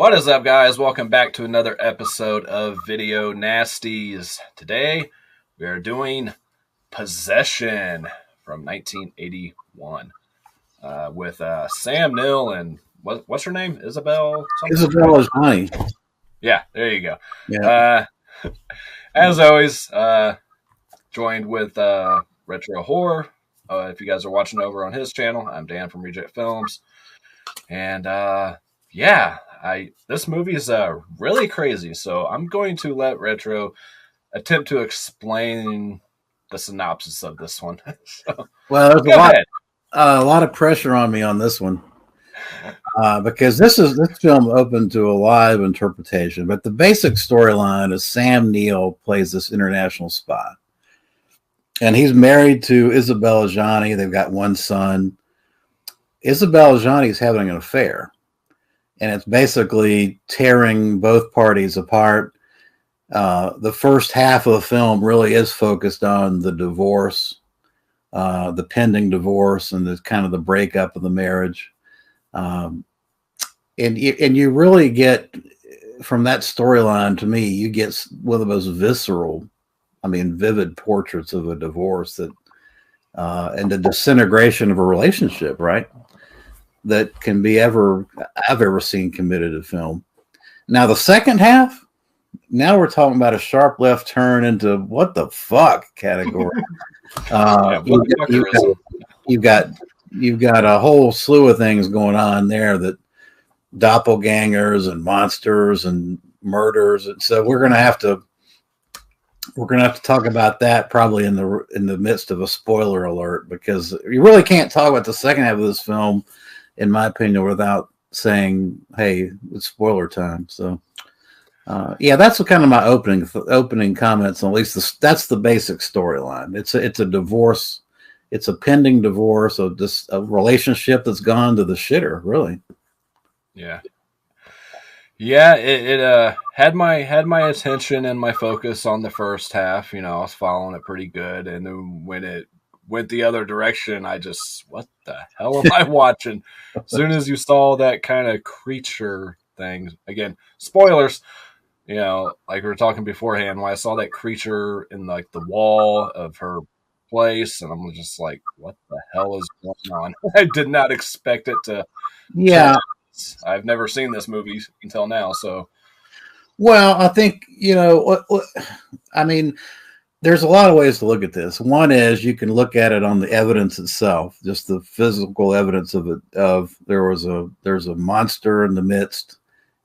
What is up, guys? Welcome back to another episode of Video Nasties. Today, we are doing Possession from 1981 with Sam Neill and what's her name? Isabel? Something? Isabel is funny. Yeah, there you go. Yeah. As always, joined with Retro Horror. If you guys are watching over on his channel, I'm Dan from Reject Films. And this movie is really crazy, so I'm going to let Retro attempt to explain the synopsis of this one. Well, there's a lot of pressure on me on this one because this film open to a live interpretation. But the basic storyline is Sam Neill plays this international spy, and he's married to Isabel Adjani. They've got one son. Isabel Adjani is having an affair. And it's basically tearing both parties apart. The first half of the film really is focused on the divorce, the pending divorce, and the kind of the breakup of the marriage. And you really get, from that storyline, to me, you get one of the most visceral, vivid portraits of a divorce and the disintegration of a relationship, right? That can be I've ever seen committed to film. Now the second half, now we're talking about a sharp left turn into what the fuck category. You've got a whole slew of things going on there, that doppelgangers and monsters and murders, and so we're gonna have to talk about that probably in the midst of a spoiler alert, because you really can't talk about the second half of this film, in my opinion, without saying, hey, it's spoiler time. So, that's kind of my opening comments. At least that's the basic storyline. It's a divorce. It's a pending divorce of a relationship that's gone to the shitter, really. Yeah. Yeah, it had my attention and my focus on the first half. I was following it pretty good, and then when it went the other direction, I just, what the hell am I watching? As soon as you saw that kind of creature thing, again, spoilers, like we were talking beforehand, when I saw that creature in like the wall of her place, and I'm just like, what the hell is going on? I did not expect it to. Yeah. I've never seen this movie until now, so. Well, I think, there's a lot of ways to look at this. One is you can look at it on the evidence itself, just the physical evidence of it. There's a monster in the midst,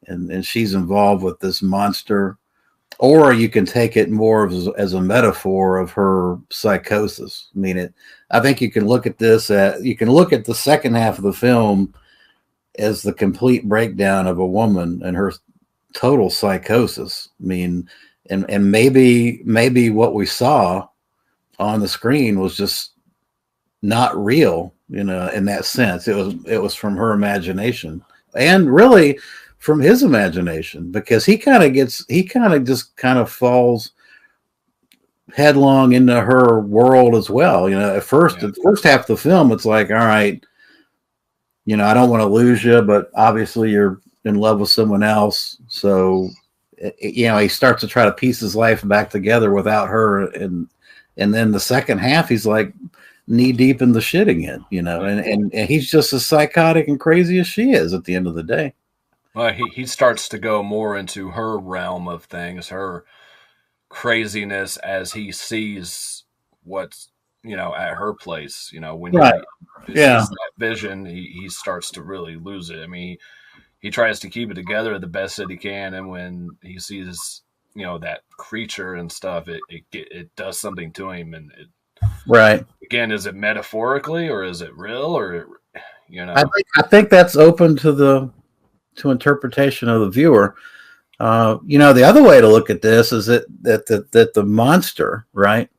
and she's involved with this monster. Or you can take it more as a metaphor of her psychosis. I think you can look at this. You can look at the second half of the film as the complete breakdown of a woman and her total psychosis. And maybe what we saw on the screen was just not real, in that sense. It was from her imagination, and really from his imagination, because he kind of falls headlong into her world as well. The first half of the film, it's like, all right, I don't want to lose you, but obviously you're in love with someone else, so. He starts to try to piece his life back together without her, and then the second half, he's like knee deep in the shit again, and he's just as psychotic and crazy as she is at the end of the day. Well, he starts to go more into her realm of things, her craziness, as he sees what's at her place. When he sees that vision, he starts to really lose it. He tries to keep it together the best that he can, and when he sees, that creature and stuff, it does something to him. And right, again, is it metaphorically or is it real, or I think that's open to interpretation of the viewer. The other way to look at this is that the monster, right,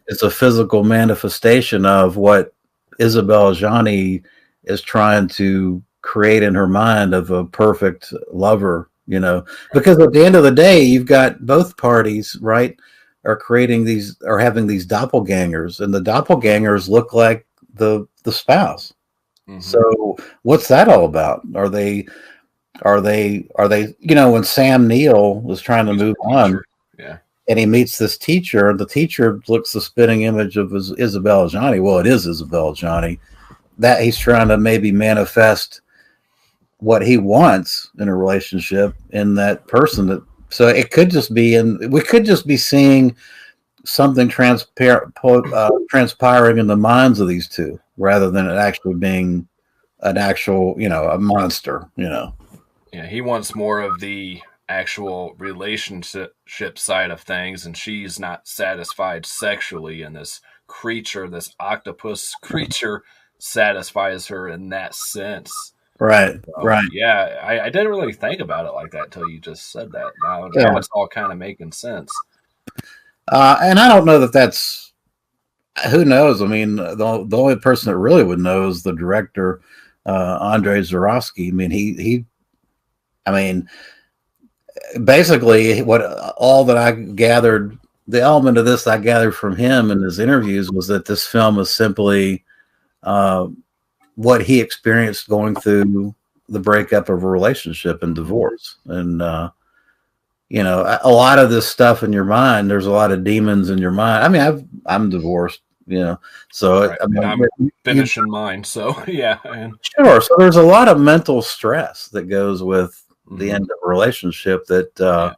is a physical manifestation of what Isabel Adjani is trying to create in her mind of a perfect lover, because at the end of the day, you've got both parties, right, are having these doppelgangers, and the doppelgangers look like the spouse. Mm-hmm. So what's that all about? Are they when Sam Neill was trying to He's move a on teacher. Yeah. and he meets this teacher, and the teacher looks the spitting image of Isabella Johnny. Well, it is Isabella Johnny. That he's trying to maybe manifest what he wants in a relationship in that person. So it could just be, and we could just be seeing something transpiring in the minds of these two, rather than it actually being an actual, a monster. Yeah, he wants more of the actual relationship side of things, and she's not satisfied sexually, and this creature, this octopus creature, satisfies her in that sense. Right, So right. yeah, I didn't really think about it like that until you just said that. Now Yeah. it's all kind of making sense. And I don't know that that's, who knows. I mean, the only person that really would know is the director, Andrei Zarowski. I mean, I mean, basically, what all that I gathered, the element of this I gathered from him in his interviews was that this film is simply uh, what he experienced going through the breakup of a relationship and divorce. And a lot of this stuff in your mind, there's a lot of demons in your mind. I mean, I'm divorced, so Right. I And mean, I'm finishing mine. So yeah. And sure. So there's a lot of mental stress that goes with the mhm. end of a relationship that, Yeah.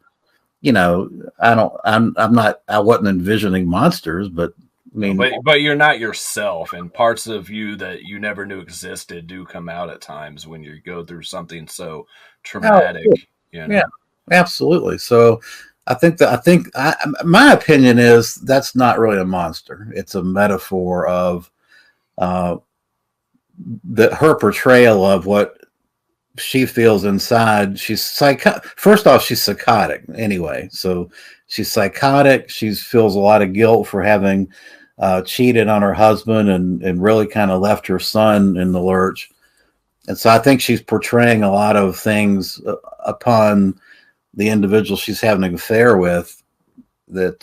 I wasn't envisioning monsters, but I No, mean, but you're not yourself, and parts of you that you never knew existed do come out at times when you go through something so oh, traumatic. You yeah, know. absolutely. So my opinion is that's not really a monster. It's a metaphor of uh, her portrayal of what she feels inside. First off, she's psychotic anyway. So she's psychotic. She feels a lot of guilt for having cheated on her husband and really kind of left her son in the lurch. And so I think she's portraying a lot of things upon the individual she's having an affair with, that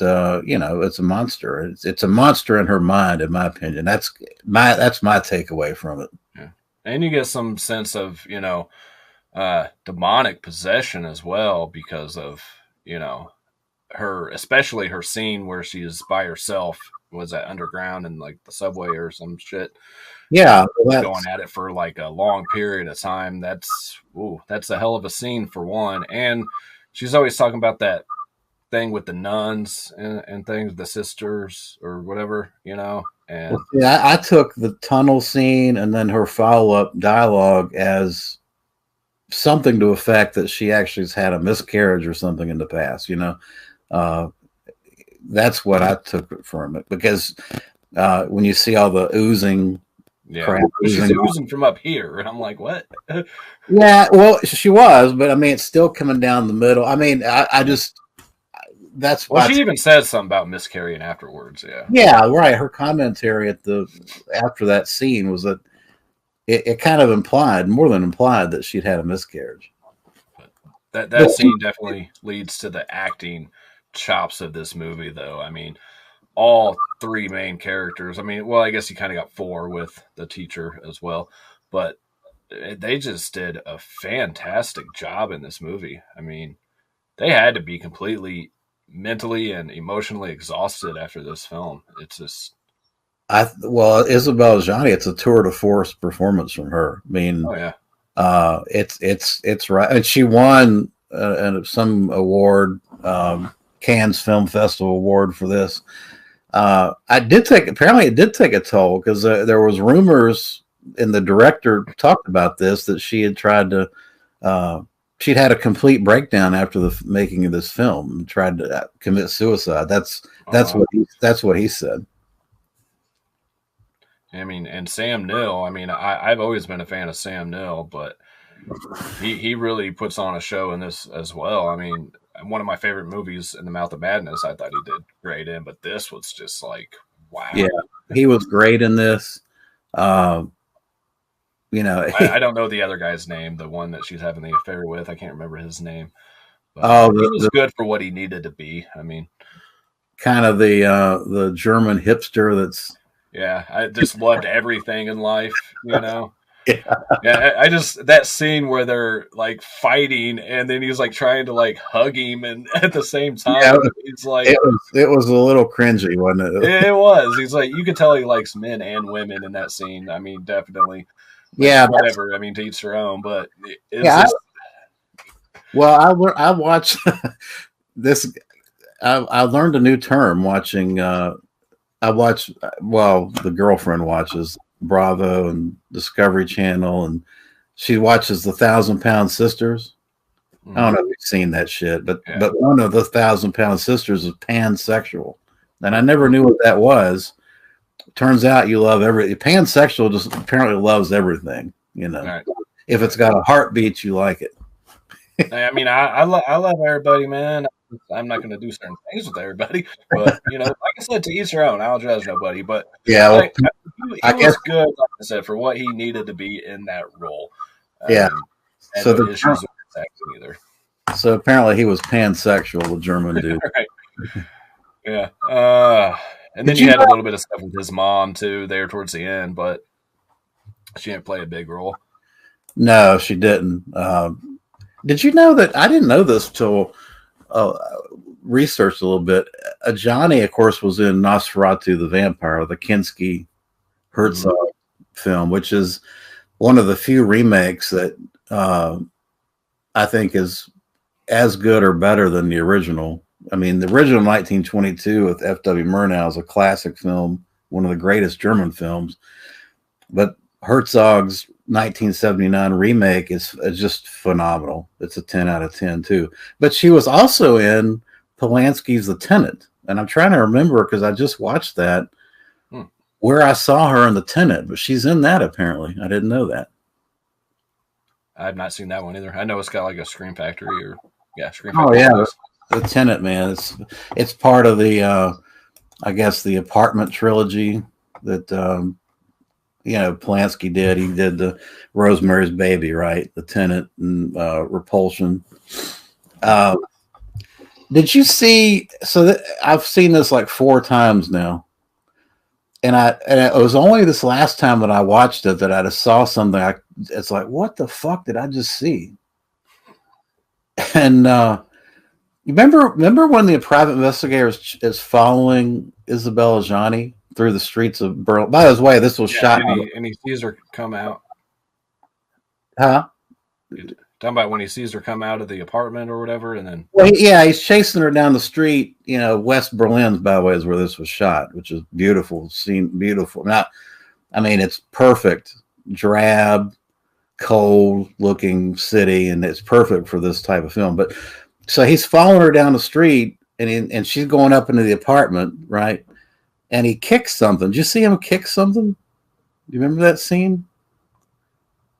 it's a monster. It's a monster in her mind, in my opinion. That's my takeaway from it. Yeah. And you get some sense of demonic possession as well because of her, especially her scene where she is by herself. Was that underground in like the subway or some shit? Yeah, Going at it for like a long period of time. That's a hell of a scene for one. And she's always talking about that thing with the nuns and things, the sisters or whatever, and yeah, I took the tunnel scene and then her follow up dialogue as something to effect that she actually has had a miscarriage or something in the past. Uh, that's what I took from it, because when you see all the oozing yeah, crap she's oozing, oozing from up here, and I'm like, what? yeah, well, she was, but I mean, it's still coming down the middle. I mean, I Yeah. just that's Well, why. she even says something about miscarrying afterwards. Yeah, Yeah, right. Her commentary after that scene was that it kind of implied, more than implied, that she'd had a miscarriage. but that scene definitely leads to the acting chops of this movie, though. I mean, all three main characters. I mean, well, I guess you kind of got four with the teacher as well, but they just did a fantastic job in this movie. I mean, they had to be completely mentally and emotionally exhausted after this film. It's just, Well, Isabelle Johnny, it's a tour de force performance from her. I mean, oh yeah, it's right, and she won some award, Cannes Film Festival award for this. Apparently it did take a toll, because there was rumors, and the director talked about this, that she had tried to she'd had a complete breakdown after the making of this film and tried to commit suicide. That's oh that's wow. what he said. I mean, and Sam Neill. I mean, I've always been a fan of Sam Neill, but he really puts on a show in this as well. I mean, one of my favorite movies, In the Mouth of Madness, I thought he did great in, but this was just like, Yeah, wow. he was great in this. Uh, you know, I don't know the other guy's name, the one that she's having the affair with. I can't remember his name, but oh, he was good for what he needed to be. I mean, kind of the German hipster that's yeah, I just loved everything in life. Yeah, Yeah, I just that scene where they're like fighting, and then he's like trying to like hug him, and at the same yeah, time, he's like, it was a little cringy, wasn't it? it was. He's like, you could tell he likes men and women in that scene. I mean, definitely, which Yeah, whatever. I mean, to each their own, but it's yeah. just Well, I watched this. I learned a new term watching. I watch. Well, the girlfriend watches Bravo and Discovery Channel, and she watches the Thousand Pound Sisters. I don't know if you've seen that shit, yeah. but one of the Thousand Pound Sisters is pansexual, and I never knew what that was. Turns out you love every pansexual. Just apparently loves everything. You All know, right. if it's got a heartbeat, you like it. I mean, I love everybody, man. I'm not going to do certain things with everybody, but like I said, to each their own. I'll judge nobody, but Yeah, well, like he I guess. was good, like I said, for what he needed to be in that role. I Yeah. mean, had So no the issues with his acting either. so apparently he was pansexual, the German dude. Right? Yeah. And then Did you you had a know? little bit of stuff with his mom too there towards the end, but she didn't play a big role. No, she didn't. Did you know that I didn't know this till uh, researched a little bit. Johnny, of course, was in Nosferatu the Vampire, the Kinski Herzog film, which is one of the few remakes that I think is as good or better than the original. I mean, the original 1922 with F.W. Murnau is a classic film, one of the greatest German films. But Herzog's 1979 remake is just phenomenal. It's a 10 out of 10 too. But she was also in Polanski's The Tenant, and I'm trying to remember because I just watched that where I saw her in The Tenant, but she's in that apparently. I didn't know that. I've not seen that one either. I know it's got like a Scream Factory or Scream Oh Factory yeah, release. The Tenant, man. It's part of the I guess the Apartment trilogy that Polanski did. He did the Rosemary's Baby, right? The Tenant and Repulsion. Uh, did you see? I've seen this like 4 times now, and it was only this last time that I watched it that I just saw something. It's like, what the fuck did I just see? And you remember when the private investigator is following Isabella Gianni through the streets of Berlin? By the way, this was shot. And he sees her come out. Huh? Talking about when he sees her come out of the apartment or whatever, and then He's chasing her down the street. West Berlin, by the way, is where this was shot, which is beautiful scene, beautiful. Now, I mean, it's perfect, drab, cold-looking city, and it's perfect for this type of film. But so he's following her down the street, and she's going up into the apartment, right? And he kicks something. Did you see him kick something? Do you remember that scene?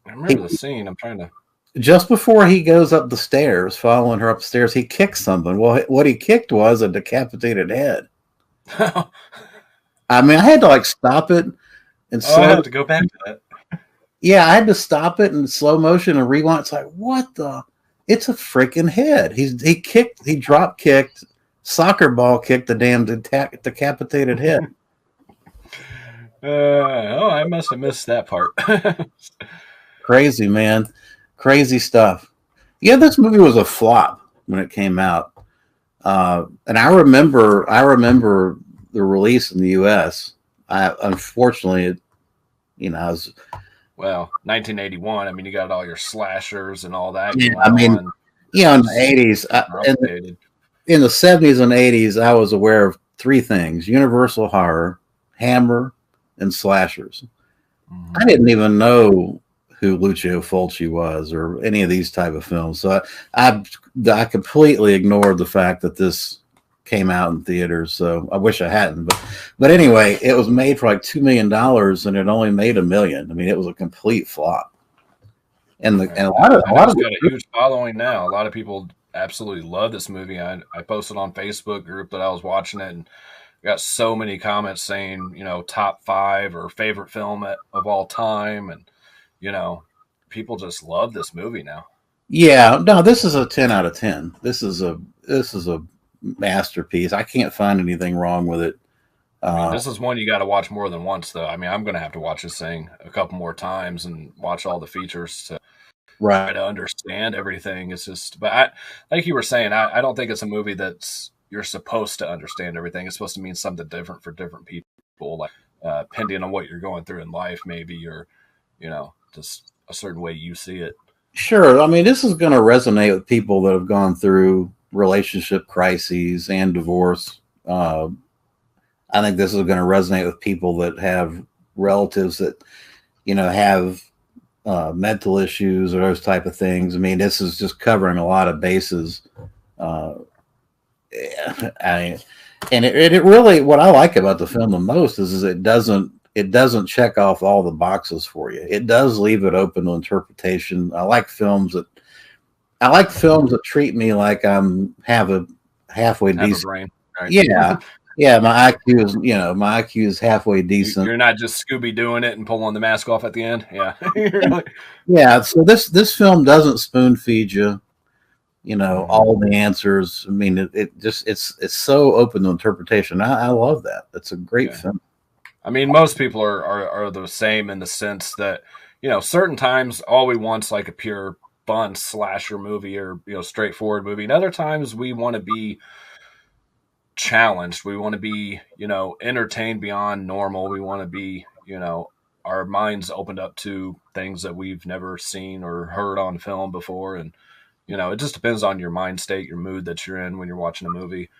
I remember the scene. I'm trying to. Just before he goes up the stairs, following her upstairs, he kicks something. Well, what he kicked was a decapitated head. I mean, I had to like stop it and I have to go back to that. Yeah, I had to stop it in slow motion and rewind. It's like, what the? It's a freaking head. He drop kicked, soccer ball kicked the damn decapitated head. I must have missed that part. Crazy, man. Crazy stuff. Yeah, this movie was a flop when it came out. And I remember the release in the US. Unfortunately, I was. Well, 1981. I mean, you got all your slashers and all that. Yeah, I mean, on. In the 80s, in the 70s and 80s, I was aware of 3 things: Universal Horror, Hammer, and slashers. Mm-hmm. I didn't even know who Lucio Fulci was or any of these type of films. So I completely ignored the fact that this came out in theaters. So I wish I hadn't. But anyway, it was made for like $2 million and it only made $1 million. I mean, it was a complete flop. And a lot of got a huge following now. A lot of people absolutely love this movie. I posted on Facebook group that I was watching it and got so many comments saying, top 5 or favorite film of all time. And, people just love this movie now. Yeah, no, this is a 10 out of 10. This is a masterpiece. I can't find anything wrong with it. I mean, this is one you got to watch more than once, though. I mean, I'm going to have to watch this thing a couple more times and watch all the features to try Right. to understand everything. It's just, but like you were saying, I don't think it's a movie that's you're supposed to understand everything. It's supposed to mean something different for different people, like depending on what you're going through in life, maybe, or just a certain way you see it. Sure. I mean, this is going to resonate with people that have gone through relationship crises and divorce. I think this is going to resonate with people that have relatives that, have mental issues or those type of things. I mean, this is just covering a lot of bases. Uh, and it really, what I like about the film the most is it doesn't check off all the boxes for you. It does leave it open to interpretation. I like films that treat me like I'm have a halfway Have a decent. brain, right? Yeah, yeah. My IQ is halfway decent. You're not just Scooby doing it and pulling the mask off at the end. Yeah, you're like, Yeah. So this film doesn't spoon feed you. mhm. All the answers. I mean, it's so open to interpretation. I love that. It's a great Yeah. film. I mean, most people are the same in the sense that certain times all we want's like a pure fun slasher movie or straightforward movie, and other times we want to be challenged. We want to be entertained beyond normal. We want to be our minds opened up to things that we've never seen or heard on film before, and it just depends on your mind state, your mood that you're in when you're watching a movie.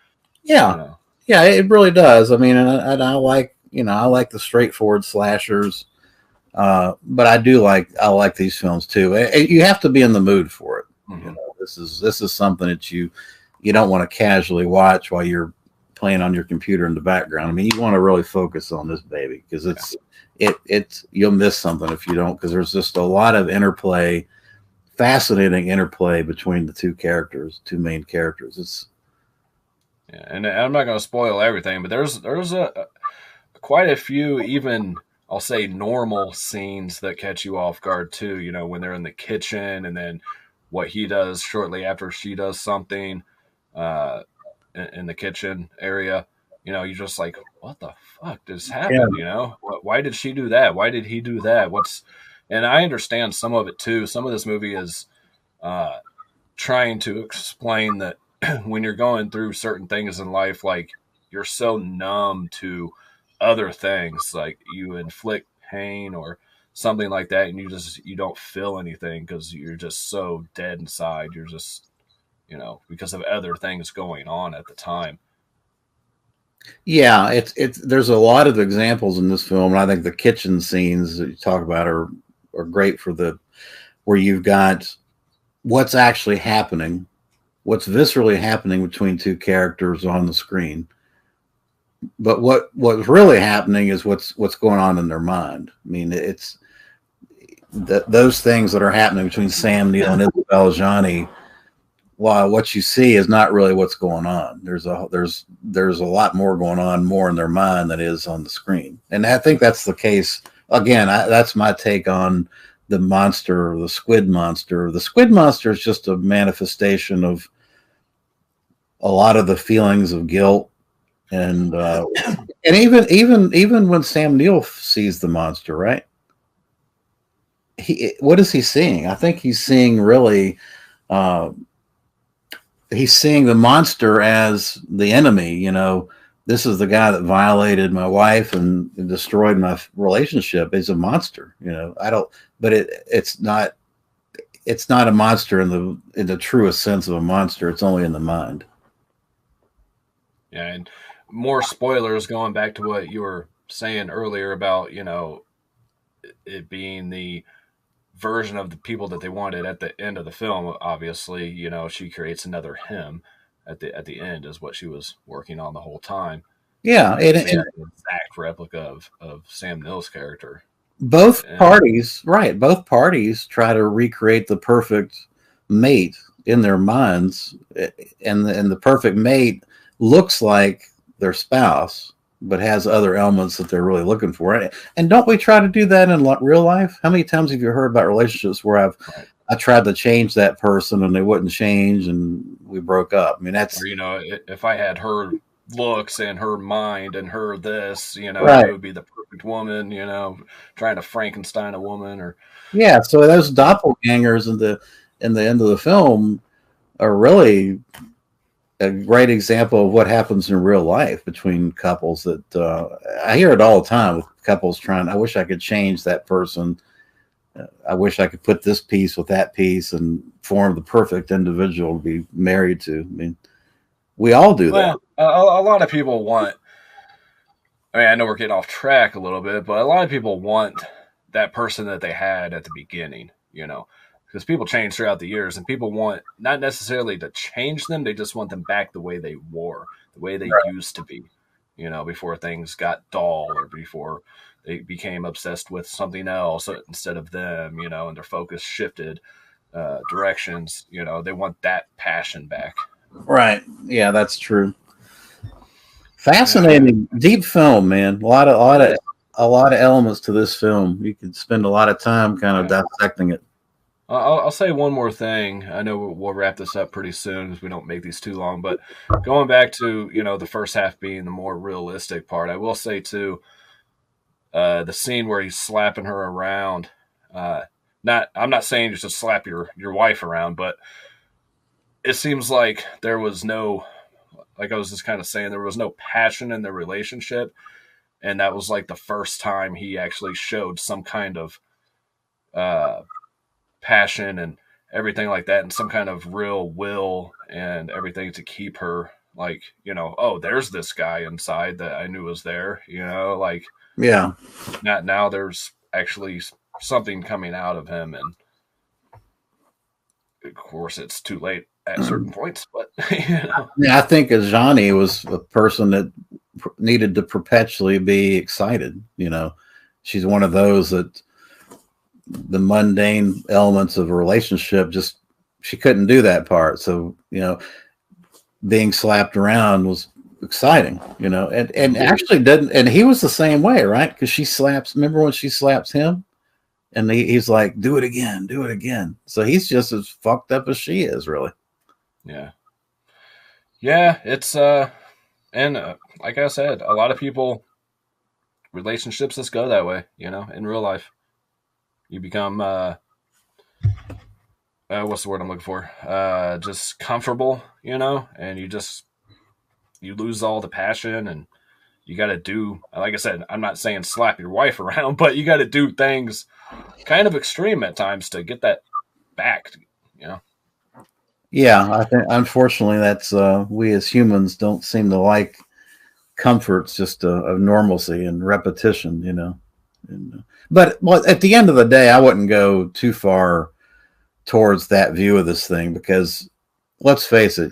You Yeah, know, yeah. It really does. I mean, and I like I like the straightforward slashers. But I like these films too. You have to be in the mood for it. hmm This is something that you don't want to casually watch while you're playing on your computer in the background. I mean, you want to really focus on this baby because it's you'll miss something if you don't, because there's just a lot of interplay, fascinating interplay between the two main characters. It's yeah, and I'm not going to spoil everything, but there's a quite a few even I'll say normal scenes that catch you off guard too. When they're in the kitchen and then what he does shortly after she does something uh, in the kitchen area. You're just like, what the fuck just yeah, happened? Why did she do that? Why did he do that? And I understand some of it too. Some of this movie is uh, trying to explain that when you're going through certain things in life, like you're so numb to other things, like you inflict pain or something like that, and you don't feel anything because you're just so dead inside. You're just because of other things going on at the time. yeah. It's there's a lot of examples in this film, and I think the kitchen scenes that you talk about are great for the where you've got what's actually happening, what's viscerally happening between two characters on the screen. But what's really happening is what's going on in their mind. I mean, it's those things that are happening between Sam Neill and Isabel Johnny. While what you see is not really what's going on, there's a lot more going on, more in their mind than is on the screen. And I think that's the case. Again, that's my take on the monster, the squid monster. The squid monster is just a manifestation of a lot of the feelings of guilt and even when Sam Neill sees the monster, right? What is he seeing? I think uh, he's seeing the monster as the enemy. This is the guy that violated my wife and destroyed my relationship. He's a monster. I don't, but it's not. It's not a monster in the truest sense of a monster. It's only in the mind. Yeah, and more spoilers going back to what you were saying earlier about it being the version of the people that they wanted at the end of the film. Obviously, she creates another him at the end is what she was working on the whole time. Yeah, It's an exact replica of Sam Neill's character at both the end. parties, right? Both parties try to recreate the perfect mate in their minds, and the perfect mate looks like their spouse, but has other elements that they're really looking for. And don't we try to do that in real life? How many times have you heard about relationships where Right. I tried to change that person and they wouldn't change, and we broke up? I mean, Or that's if I had her looks and her mind and her this, you know, Right. it would be the perfect woman, you know, trying to Frankenstein a woman or Yeah. So those doppelgangers in the end of the film are really a great example of what happens in real life between couples. That I hear it all the time with couples trying. I wish I could change that person. I wish I could put this piece with that piece and form the perfect individual to be married to. I mean, we all do that. well, a lot of people want. I mean, I know we're getting off track a little bit, but a lot of people want that person that they had at the beginning, you know, because people change throughout the years and people want not necessarily to change them, they just want them back the way they were, the way they used to be, you know, before things got dull or before they became obsessed with something else instead of them, you know, and their focus shifted directions, you know, they want that passion back. Right. Yeah, that's true. Yeah, Fascinating, deep film, man. it is. A lot of elements to this film. You could spend a lot of time kind of Yeah. dissecting it. I'll say one more thing. I know we'll wrap this up pretty soon because we don't make these too long. But going back to the first half being the more realistic part, I will say too the scene where he's slapping her around. Not I'm not saying just to slap your wife around, but it seems like there was no, like I was just kind of saying, there was no passion in the relationship, and that was like the first time he actually showed some kind of uh, passion and everything like that, and some kind of real will and everything to keep her, like, oh, there's this guy inside that I knew was there, like Yeah. not now there's actually something coming out of him, and of course it's too late at certain points, but Yeah, I think Ajani was a person that needed to perpetually be excited. She's one of those that the mundane elements of a relationship just she couldn't do that part. So being slapped around was exciting. And actually didn't. And he was the same way, right? Because she slaps. Remember when she slaps him? And he's like, do it again, do it again. So he's just as fucked up as she is, really. Yeah, it's and like I said, a lot of people, relationships just go that way, in real life. You become what's the word I'm looking for? Just comfortable, and you lose all the passion, and you got to do, like I said, I'm not saying slap your wife around, but you got to do things kind of extreme at times to get that back, Yeah, I think unfortunately that's we as humans don't seem to like comforts just of normalcy and repetition, but well, at the end of the day, I wouldn't go too far towards that view of this thing because let's face it,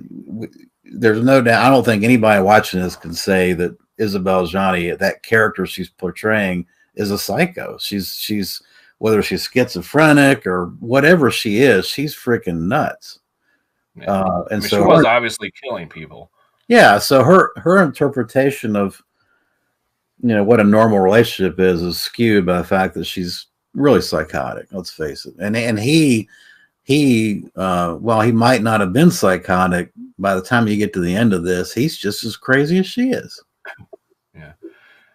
there's no doubt. I don't think anybody watching this can say that Isabel Johnny, that character she's portraying, is a psycho. She's whether she's schizophrenic or whatever she is, she's freaking nuts. Yeah. And she so was obviously killing people. Yeah, so her interpretation of what a normal relationship is skewed by the fact that she's really psychotic. Let's face it. And he while he might not have been psychotic, by the time you get to the end of this, he's just as crazy as she is. Yeah,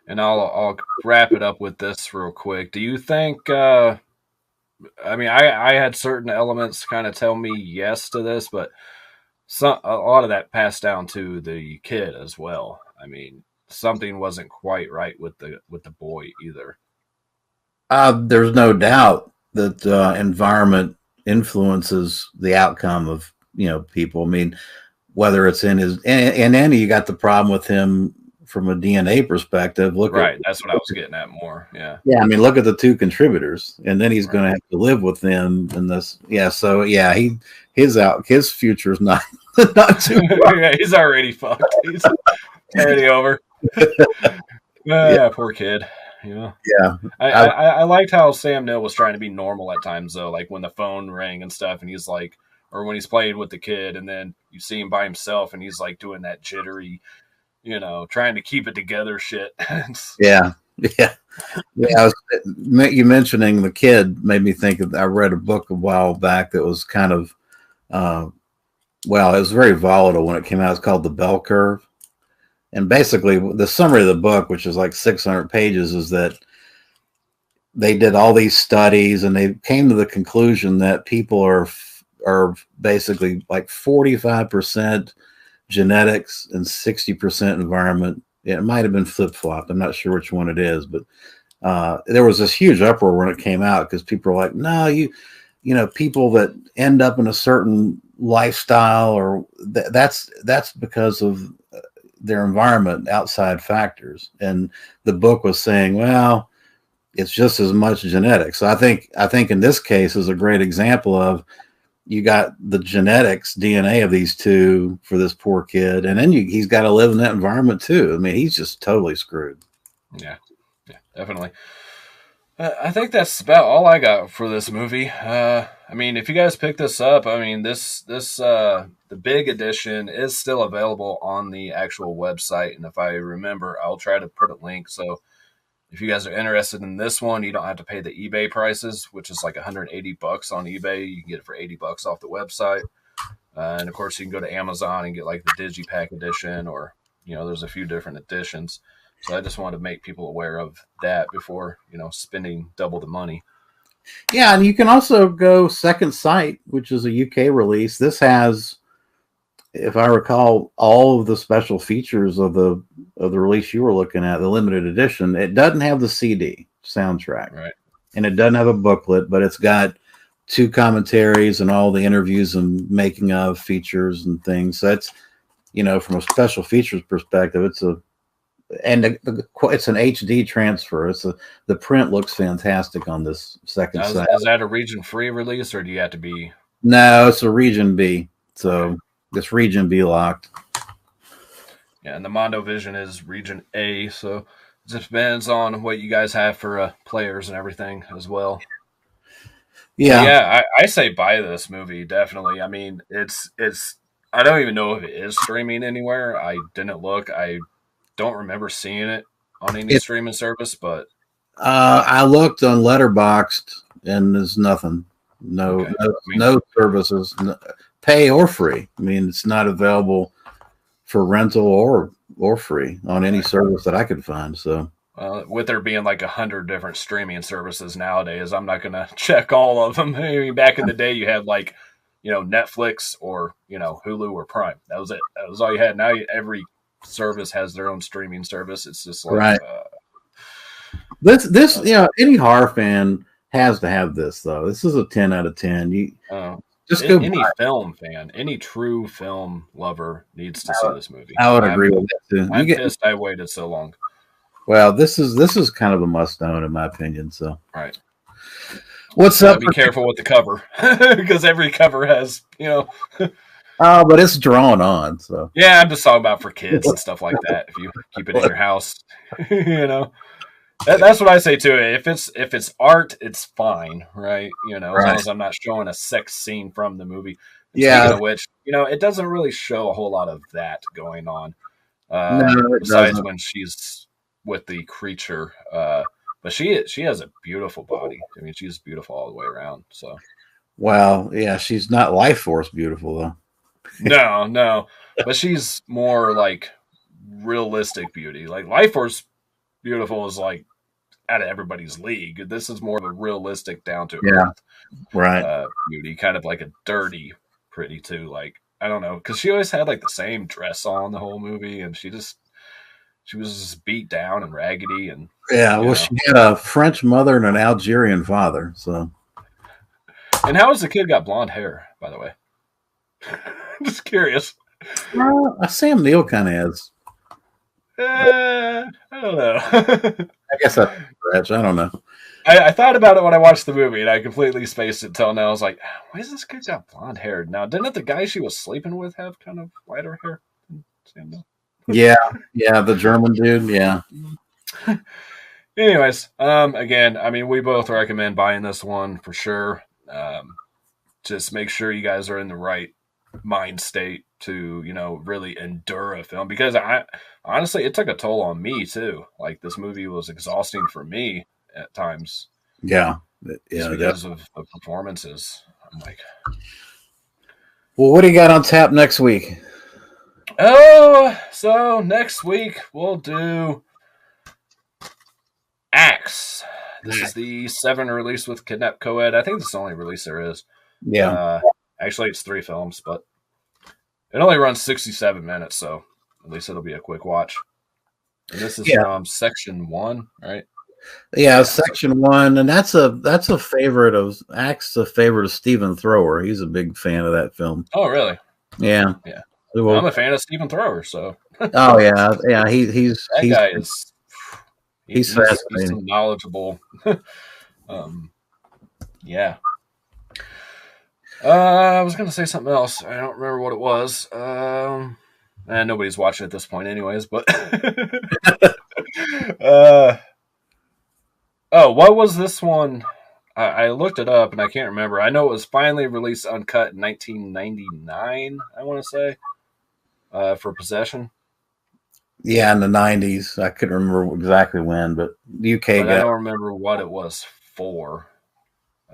and I'll wrap it up with this real quick. Do you think? I mean, I had certain elements kind of tell me yes to this, but a lot of that passed down to the kid as well. I mean, something wasn't quite right with the boy either. There's no doubt that environment influences the outcome of people. I mean, whether it's in his and Andy, you got the problem with him from a DNA perspective. That's what I was getting at more. Yeah. I mean, look at the two contributors, and then he's going to have to live with them in this. Yeah, so yeah, his future is not too. Yeah, he's already fucked. He's already over. Yeah, poor kid. Yeah, I liked how Sam Neill was trying to be normal at times though, like when the phone rang and stuff, and he's like, or when he's playing with the kid, and then you see him by himself, and he's like doing that jittery, trying to keep it together shit. Yeah. You mentioning the kid made me think of. I read a book a while back that was kind of, it was very volatile when it came out. It's called The Bell Curve, And basically, the summary of the book, which is like 600 pages, is that they did all these studies and they came to the conclusion that people are basically like 45% genetics and 60% environment. It might have been flip-flopped. I'm not sure which one it is, but there was this huge uproar when it came out because people were like, no, you know, people that end up in a certain lifestyle or that's because of their environment, outside factors. And the book was saying, well, it's just as much genetics. So I think in this case is a great example of you got the genetics DNA of these two for this poor kid, and then he's got to live in that environment too. I mean, he's just totally screwed. Yeah, definitely. I think that's about all I got for this movie. I mean, if you guys pick this up, I mean, the big edition is still available on the actual website, and if I remember, I'll try to put a link. So if you guys are interested in this one, you don't have to pay the eBay prices, which is like $180 on eBay. You can get it for $80 off the website, and of course, you can go to Amazon and get like the Digipack edition, or there's a few different editions. So I just wanted to make people aware of that before, spending double the money. Yeah, and you can also go Second Sight, which is a UK release. This has, if I recall, all of the special features of the release you were looking at, the limited edition. It doesn't have the CD soundtrack, right? And it doesn't have a booklet, but it's got 2 commentaries and all the interviews and making of features and things. So that's, from a special features perspective, it's an HD transfer. The print looks fantastic on this Second Sight. Is that a region free release, or do you have to be? No, it's a region B. So it's region B locked. Yeah, and the Mondo Vision is region A. So it just depends on what you guys have for players and everything as well. Yeah, I say buy this movie definitely. I mean, it's. I don't even know if it is streaming anywhere. I didn't look. I don't remember seeing it on any streaming service, but I looked on Letterboxd and there's nothing. No services, pay or free. I mean, it's not available for rental or free on any service that I could find. So, with there being like 100 different streaming services nowadays, I'm not going to check all of them. I mean, back in the day, you had like, Netflix or Hulu or Prime. That was it. That was all you had. Now every service has their own streaming service. It's just like right. This any horror fan has to have this though. This is a 10 out of 10. You just go. Any film fan, any true film lover needs to see this movie. I would agree with that too. I'm pissed I waited so long. Well, this is kind of a must own in my opinion. So right. What's up? Be careful with the cover because every cover has Oh, but it's drawn on. So yeah, I'm just talking about for kids and stuff like that. If you keep it in your house, that's what I say too. If it's art, it's fine, right? As long as I'm not showing a sex scene from the movie. Yeah. Speaking of which, it doesn't really show a whole lot of that going on. No, besides when she's with the creature. But she has a beautiful body. I mean, she's beautiful all the way around. So, well, yeah, she's not Life Force beautiful though. No, but she's more like realistic beauty. Like Life Force beautiful is like out of everybody's league. This is more of a realistic, down to earth, right? Beauty, kind of like a dirty, pretty too. Like I don't know, because she always had like the same dress on the whole movie, and she was just beat down and raggedy and. Yeah, well, she had a French mother and an Algerian father. So, and how has the kid got blonde hair? By the way, just curious. Sam Neill kind of has. I don't know. I guess that's a stretch. I don't know. I thought about it when I watched the movie, and I completely spaced it until now. I was like, why is this kid got blonde hair? Now, didn't the guy she was sleeping with have kind of lighter hair than Sam Neill? Yeah, the German dude, yeah. Anyways, again, I mean, we both recommend buying this one for sure. Just make sure you guys are in the right mind state to, really endure a film, because honestly, it took a toll on me too. Like this movie was exhausting for me at times. Yeah. Because of the performances. I'm like, well, what do you got on tap next week? Oh, so next week we'll do Axe. This is the 7 release with Kidnap Coed. I think this is the only release there is. Yeah. Uh, Actually, it's 3 films, but it only runs 67 minutes, so at least it'll be a quick watch. And this is Yeah. from Section 1, right? Yeah, Yeah. Section 1, and that's a favorite of Axe, a favorite of Stephen Thrower. He's a big fan of that film. Oh, really? Yeah. Yeah. I'm Well, a fan of Stephen Thrower, so oh yeah, yeah. that guy is he's he's fascinating. some knowledgeable. um, yeah. I was gonna say something else. I don't remember what it was. And nobody's watching at this point, anyways. But uh, oh, what was this one? I looked it up and I can't remember. I know it was finally released uncut in 1999. I want to say for Possession, Yeah, in the '90s. I couldn't remember exactly when, but the UK but I got. don't remember what it was for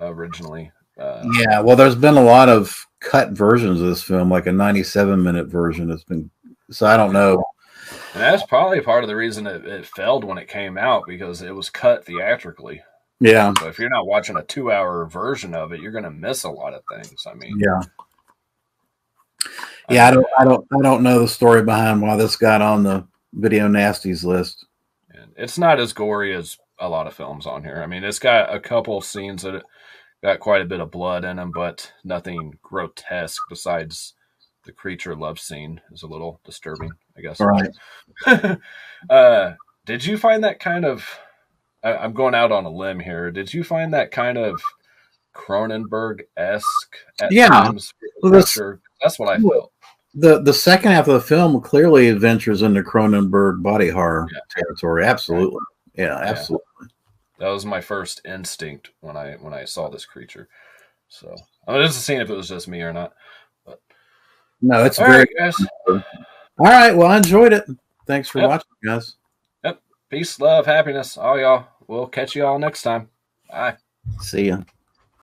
originally. Yeah, well, there's been a lot of cut versions of this film, like a 97-minute version. It's been so I don't know. And that's probably part of the reason it failed when it came out because it was cut theatrically. Yeah, So if you're not watching a 2-hour version of it, you're going to miss a lot of things. I mean, yeah, I yeah. mean, I don't know the story behind why this got on the video nasties list. it's not as gory as a lot of films on here. I mean, it's got a couple scenes that got quite a bit of blood in them, but nothing grotesque besides the creature love scene is a little disturbing, I guess. Right. Did you find that kind of? I'm going out on a limb here. Did you find that kind of Cronenberg esque at Yeah. times? Well, Creature. That's what I felt. the second half of the film clearly adventures into Cronenberg body horror Yeah. territory. Absolutely. Yeah, Yeah. absolutely. That was my first instinct when I saw this creature. So I was just seeing if it was just me or not. But No, it's all very right, guys. good. All right. Well, I enjoyed it. Thanks for Yep. watching, guys. Yep. Peace, love, happiness, all y'all. We'll catch you all next time. Bye. See ya.